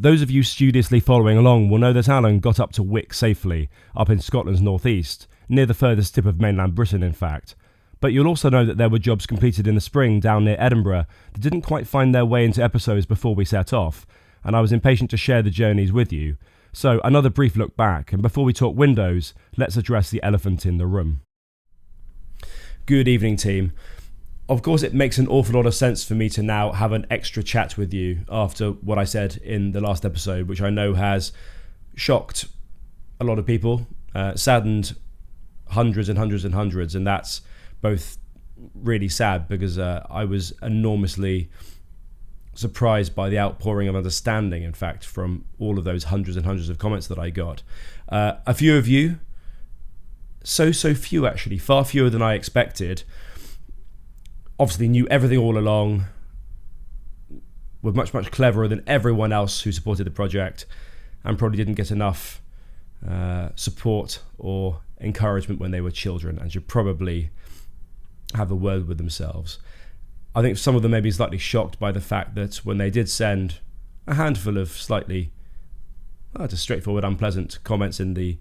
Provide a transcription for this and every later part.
those of you studiously following along will know that Alan got up to Wick safely, up in Scotland's northeast, near the furthest tip of mainland Britain in fact. But you'll also know that there were jobs completed in the spring down near Edinburgh that didn't quite find their way into episodes before we set off, and I was impatient to share the journeys with you. So another brief look back, and before we talk windows, let's address the elephant in the room. Good evening, team. Of course, it makes an awful lot of sense for me to now have an extra chat with you after what I said in the last episode, which I know has shocked a lot of people, saddened hundreds and hundreds and hundreds, and that's both really sad because I was enormously surprised by the outpouring of understanding, in fact, from all of those hundreds and hundreds of comments that I got. A few of you, so few actually, far fewer than I expected, obviously knew everything all along, were much cleverer than everyone else who supported the project, and probably didn't get enough support or encouragement when they were children, and should probably have a word with themselves. I think some of them may be slightly shocked by the fact that when they did send a handful of slightly just straightforward unpleasant comments in the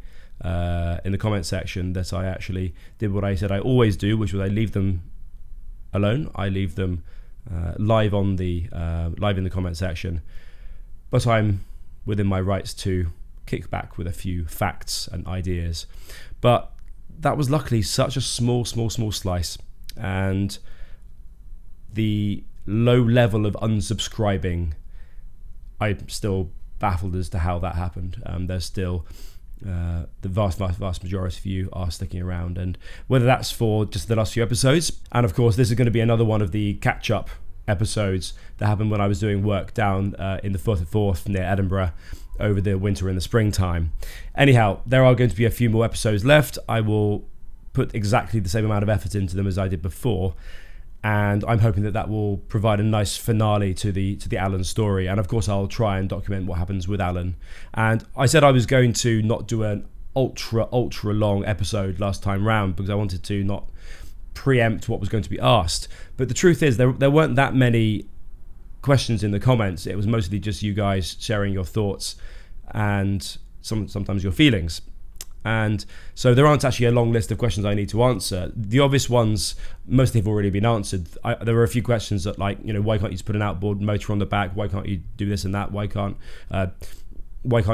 comment section, that I actually did what I said I always do, which was I leave them alone. I leave them live in the comment section, but I'm within my rights to kick back with a few facts and ideas. But that was luckily such a small slice, and the low level of unsubscribing, I'm still baffled as to how that happened. There's still the vast majority of you are sticking around, and whether that's for just the last few episodes, and of course this is going to be another one of the catch-up episodes that happened when I was doing work down in the Forth near Edinburgh over the winter and the springtime. Anyhow, there are going to be a few more episodes left. I will put exactly the same amount of effort into them as I did before, and I'm hoping that will provide a nice finale to the Alan story. And of course I'll try and document what happens with Alan. And I said I was going to not do an ultra long episode last time round because I wanted to not preempt what was going to be asked, but the truth is there weren't that many questions in the comments. It was mostly just you guys sharing your thoughts and sometimes your feelings. And so there aren't actually a long list of questions I need to answer. The obvious ones mostly have already been answered. There were a few questions that, like, why can't you just put an outboard motor on the back? Why can't you do this and that? Why can't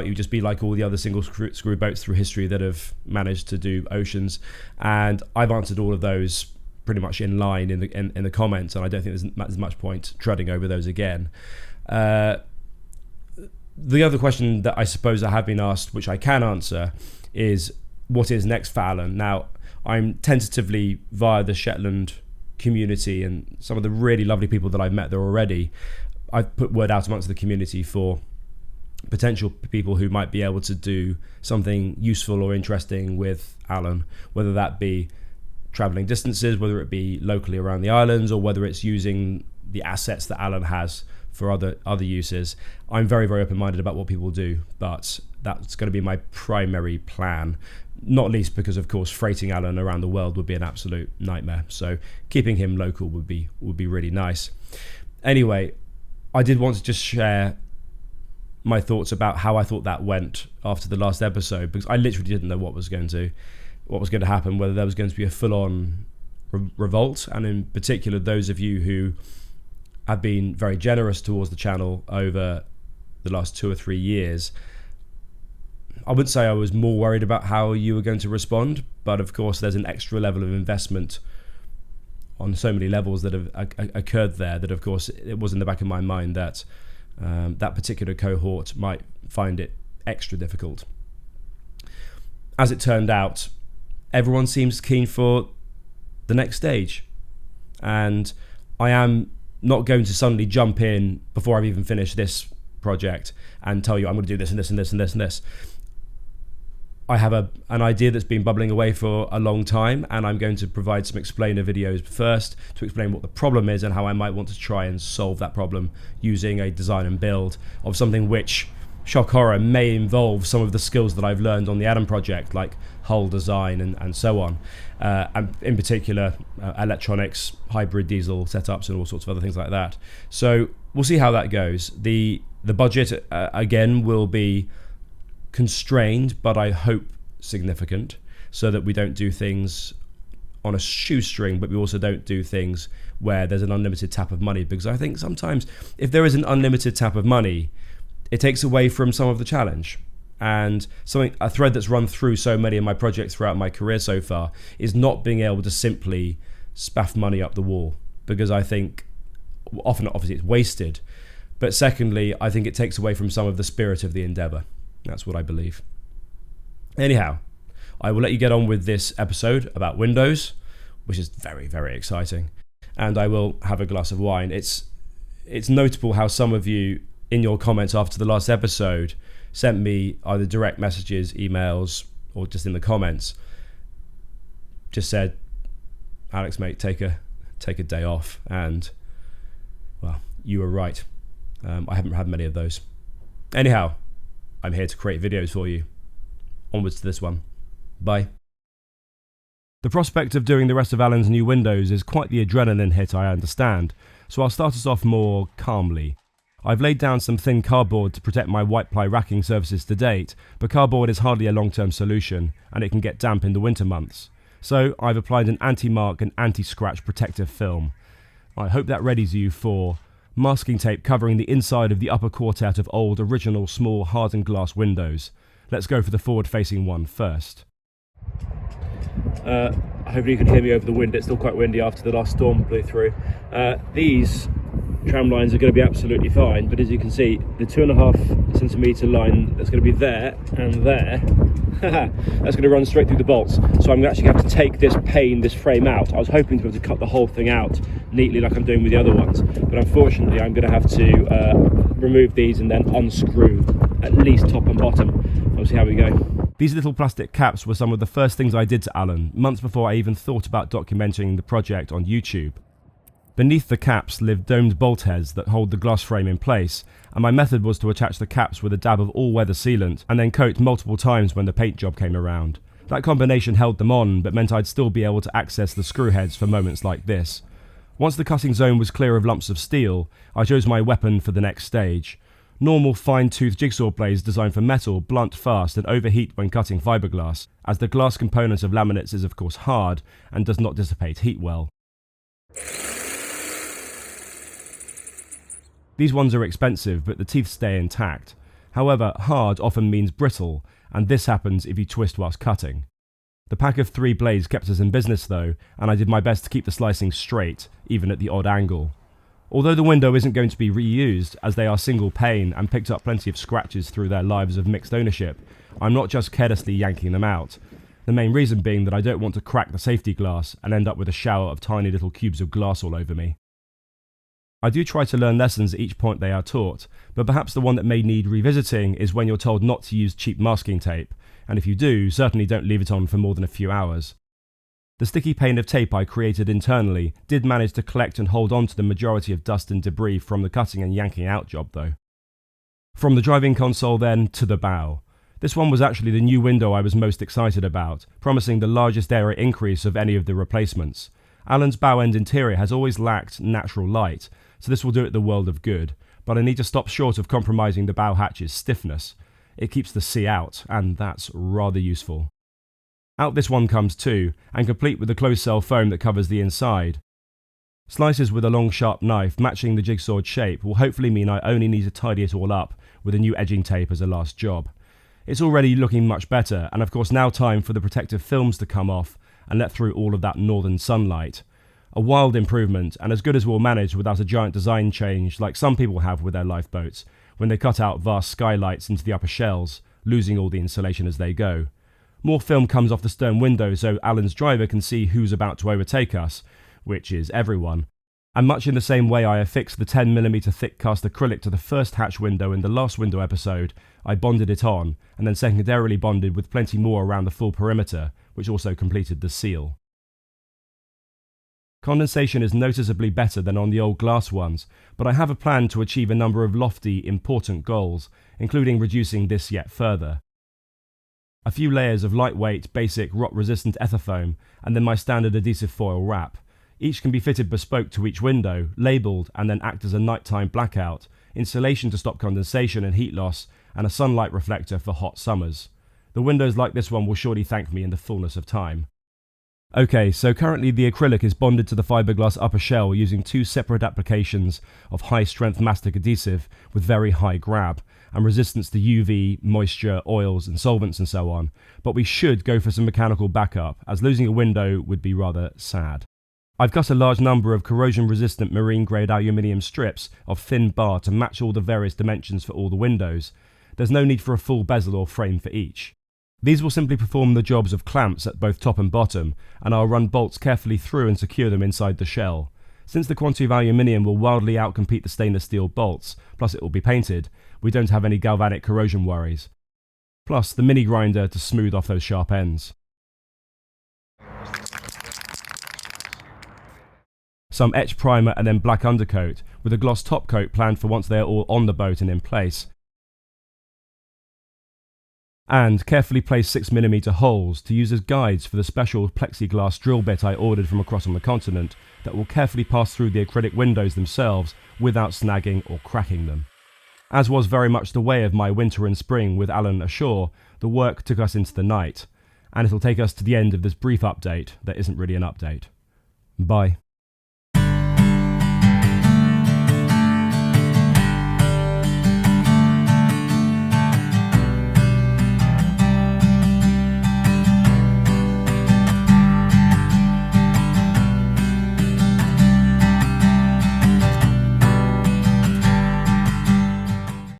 you just be like all the other single screw boats through history that have managed to do oceans? And I've answered all of those pretty much in line in the comments, and I don't think there's much point treading over those again. The other question that I suppose I have been asked, which I can answer, is what is next for Alan. Now, I'm tentatively, via the Shetland community and some of the really lovely people that I've met there already, I've put word out amongst the community for potential people who might be able to do something useful or interesting with Alan, whether that be travelling distances, whether it be locally around the islands, or whether it's using the assets that Alan has for other uses. I'm very open-minded about what people do, but that's going to be my primary plan, not least because of course freighting Alan around the world would be an absolute nightmare, so keeping him local would be really nice. Anyway, I did want to just share my thoughts about how I thought that went after the last episode, because I literally didn't know what was going to happen, whether there was going to be a full-on revolt, and in particular those of you who have been very generous towards the channel over the last 2 or 3 years. I wouldn't say I was more worried about how you were going to respond, but of course there's an extra level of investment on so many levels that have occurred there, that of course it was in the back of my mind that that particular cohort might find it extra difficult. As it turned out, everyone seems keen for the next stage, and I am not going to suddenly jump in before I've even finished this project and tell you I'm going to do this and this and this and this and this. I have an idea that's been bubbling away for a long time, and I'm going to provide some explainer videos first to explain what the problem is and how I might want to try and solve that problem using a design and build of something which, shock horror, may involve some of the skills that I've learned on the Adam project, like hull design and so on, and in particular electronics, hybrid diesel setups and all sorts of other things like that. So we'll see how that goes. The The budget, again, will be constrained, but I hope significant, so that we don't do things on a shoestring, but we also don't do things where there's an unlimited tap of money, because I think sometimes if there is an unlimited tap of money, it takes away from some of the challenge. And a thread that's run through so many of my projects throughout my career so far is not being able to simply spaff money up the wall, because I think often, obviously, it's wasted, but secondly, I think it takes away from some of the spirit of the endeavour. That's what I believe. Anyhow, I will let you get on with this episode about Windows, which is very, very exciting, and I will have a glass of wine. It's notable how some of you, in your comments after the last episode, sent me either direct messages, emails, or just in the comments, just said, Alex, mate, take a day off. And, well, you were right. I haven't had many of those. Anyhow, I'm here to create videos for you. Onwards to this one. Bye. The prospect of doing the rest of Alan's new windows is quite the adrenaline hit, I understand, so I'll start us off more calmly. I've laid down some thin cardboard to protect my white ply racking surfaces to date, but cardboard is hardly a long-term solution, and it can get damp in the winter months. So I've applied an anti-mark and anti-scratch protective film. I hope that readies you for masking tape covering the inside of the upper quartet of old original small hardened glass windows. Let's go for the forward-facing one first. Hopefully you can hear me over the wind. It's still quite windy after the last storm blew through. These tram lines are going to be absolutely fine, but as you can see, the 2.5 centimetre line that's going to be there and there, that's going to run straight through the bolts. So I'm actually going to have to take this frame out. I was hoping to be able to cut the whole thing out neatly like I'm doing with the other ones, but unfortunately I'm going to have to remove these and then unscrew at least top and bottom. We'll see how we go. These little plastic caps were some of the first things I did to Alan, months before I even thought about documenting the project on YouTube. Beneath the caps lived domed bolt heads that hold the glass frame in place, and my method was to attach the caps with a dab of all-weather sealant and then coat multiple times when the paint job came around. That combination held them on, but meant I'd still be able to access the screw heads for moments like this. Once the cutting zone was clear of lumps of steel, I chose my weapon for the next stage. Normal fine-tooth jigsaw blades designed for metal blunt fast and overheat when cutting fiberglass, as the glass component of laminates is of course hard and does not dissipate heat well. These ones are expensive, but the teeth stay intact. However, hard often means brittle, and this happens if you twist whilst cutting. The pack of 3 blades kept us in business though, and I did my best to keep the slicing straight, even at the odd angle. Although the window isn't going to be reused, as they are single pane and picked up plenty of scratches through their lives of mixed ownership, I'm not just carelessly yanking them out. The main reason being that I don't want to crack the safety glass and end up with a shower of tiny little cubes of glass all over me. I do try to learn lessons at each point they are taught, but perhaps the one that may need revisiting is when you're told not to use cheap masking tape, and if you do, certainly don't leave it on for more than a few hours. The sticky pane of tape I created internally did manage to collect and hold on to the majority of dust and debris from the cutting and yanking out job though. From the driving console then to the bow. This one was actually the new window I was most excited about, promising the largest area increase of any of the replacements. Alan's bow end interior has always lacked natural light, so this will do it the world of good, but I need to stop short of compromising the bow hatch's stiffness. It keeps the sea out, and that's rather useful. Out this one comes too, and complete with the closed cell foam that covers the inside. Slices with a long sharp knife matching the jigsawed shape will hopefully mean I only need to tidy it all up with a new edging tape as a last job. It's already looking much better, and of course now time for the protective films to come off and let through all of that northern sunlight. A wild improvement, and as good as we'll manage without a giant design change like some people have with their lifeboats, when they cut out vast skylights into the upper shells, losing all the insulation as they go. More film comes off the stern window so Alan's driver can see who's about to overtake us, which is everyone. And much in the same way I affixed the 10mm thick cast acrylic to the first hatch window in the last window episode, I bonded it on, and then secondarily bonded with plenty more around the full perimeter, which also completed the seal. Condensation is noticeably better than on the old glass ones, but I have a plan to achieve a number of lofty, important goals, including reducing this yet further. A few layers of lightweight, basic, rot-resistant ethafoam, and then my standard adhesive foil wrap. Each can be fitted bespoke to each window, labelled, and then act as a nighttime blackout, insulation to stop condensation and heat loss, and a sunlight reflector for hot summers. The windows like this one will surely thank me in the fullness of time. Okay, so currently the acrylic is bonded to the fiberglass upper shell using 2 separate applications of high-strength mastic adhesive with very high grab and resistance to UV, moisture, oils and solvents and so on, but we should go for some mechanical backup, as losing a window would be rather sad. I've cut a large number of corrosion-resistant marine-grade aluminium strips of thin bar to match all the various dimensions for all the windows. There's no need for a full bezel or frame for each. These will simply perform the jobs of clamps at both top and bottom, and I'll run bolts carefully through and secure them inside the shell. Since the quantity of aluminium will wildly outcompete the stainless steel bolts, plus it will be painted, we don't have any galvanic corrosion worries. Plus the mini grinder to smooth off those sharp ends. Some etch primer and then black undercoat, with a gloss top coat planned for once they are all on the boat and in place. And carefully place 6mm holes to use as guides for the special plexiglass drill bit I ordered from across on the continent that will carefully pass through the acrylic windows themselves without snagging or cracking them. As was very much the way of my winter and spring with Alan ashore, the work took us into the night, and it'll take us to the end of this brief update that isn't really an update. Bye.